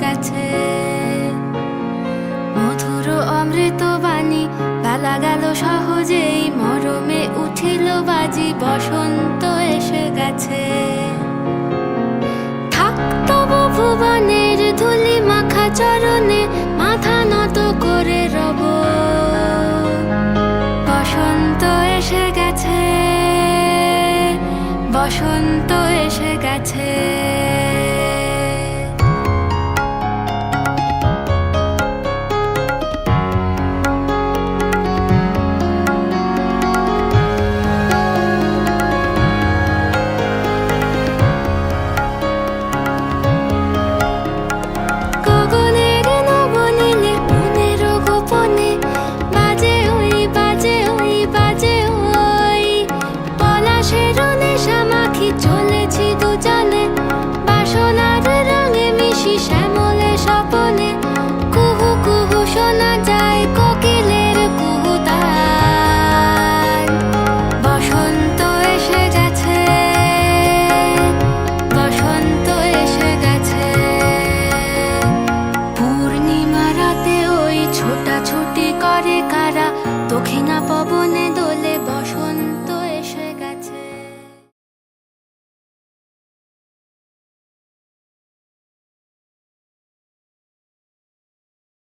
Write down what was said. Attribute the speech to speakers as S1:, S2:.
S1: গেছে। মধুর অমৃত বাণী বেলা গেল সহজেই, মরমে উঠিল বাজি, বসন্ত এসে গেছে। থাক তবু ভুবনের ধুলি মাখা চরণে, মাথা নত করে রব। বসন্ত এসে গেছে, বসন্ত